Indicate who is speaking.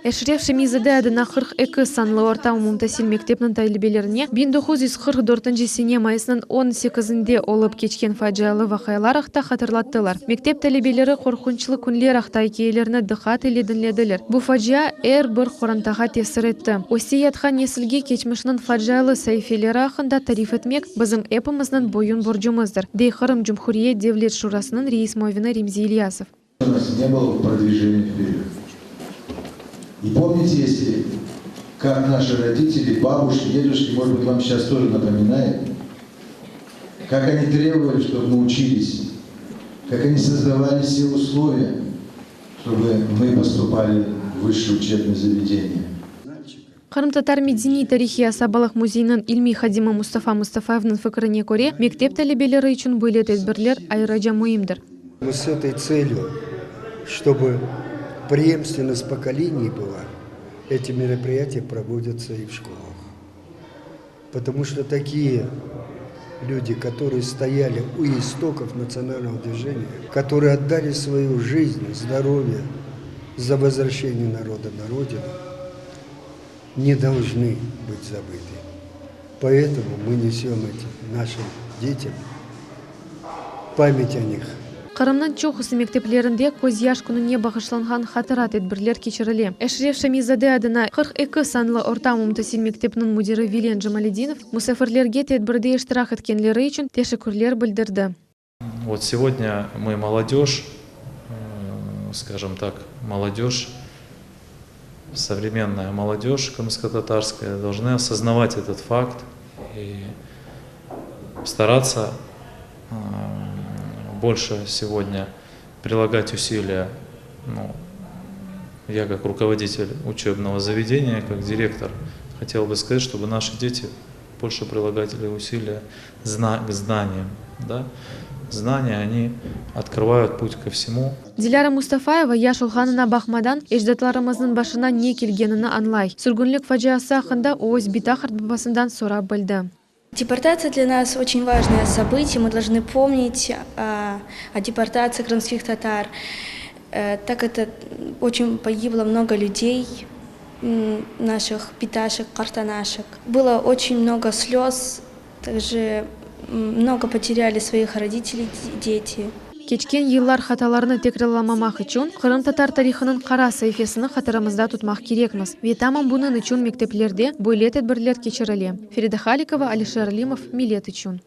Speaker 1: Эшреф Шемизаде адына 42 санлы орта умумтасил мектепнің тәйлібелеріне 1944 сене майысының 18-інде олып кечкен фаджалы вақайлар ақта қатырлаттылар. Мектеп тәлібелері қорқынчылы күнлер ақтай кейлеріні дықат еледінледілер. Бұ фаджа бір қорантаға тесір етті. Осиятхан несілге кечмішінің фаджалы сайфелері ақында тариф етмек бізім эпіміздің бойын боржымызdır. Дейхырым Джумхурие Девлет Шурасының рейс мовины Римзи Ильясов.
Speaker 2: У нас не было продвижения вперед. И помните, если как наши родители, бабушки, дедушки, может быть, вам сейчас тоже напоминает, как они требовали, чтобы мы учились, как они создавали все условия, чтобы мы поступали в высшее учебное заведение.
Speaker 1: Қарым-татар медини тарихи асабалық музейінің илми хадима Мустафа Мустафаевның фікіріне көре, мектеп тәлебелері үшін бөлет әдбірлер айрыжа мұйымдыр.
Speaker 3: Мы с этой целью, чтобы преемственность поколений была, эти мероприятия проводятся и в школах. Потому что такие люди, которые стояли у истоков национального движения, которые отдали свою жизнь, здоровье за возвращение народа на родину, не должны быть забыты. Поэтому мы несем нашим детям память о них.
Speaker 1: Қарымның чоқысы мектеплерінде көз яш күніне бағышланған хатырат әдбірлер кечірілі. Эшреф Шемизаде адына 42 санлы орта умумтасил мектепнің мудирі Вилен Джамалидинов мұсафирлерге тәдбірде іштірақ еткенлері үшін тешекүрлер білдірді.
Speaker 4: Вот сегодня мы молодежь, скажем так, молодежь, современная молодежь крымско-татарская, должны осознавать этот факт и стараться больше сегодня прилагать усилия, я как руководитель учебного заведения, как директор, хотел бы сказать, чтобы наши дети больше прилагали усилия к знаниям. Да? Знания, они открывают путь ко всему.
Speaker 1: Диляра Мустафаева яш улғанына бақмадан еждатларымыздың башына не келгенini анлай. Сүргінлік фажиасы ақында оз битахарт бабасындан сорап білді.
Speaker 5: Депортация для нас очень важное событие. Мы должны помнить о депортации крымских татар. Так это очень погибло много людей, наших питашек, картанашек. Было очень много слез, также много потеряли своих родителей, дети.
Speaker 1: Кечкен еллар хаталарыны текраламамақ үшін Қырым татар тарихының қара сайфесіні қатарымызда тұтмақ керекміз. Ветаман бұнын үшін мектеплерде бойлет әдбірлер кечірілі. Ферида Халикова, Алишер Алимов, Милет үшін.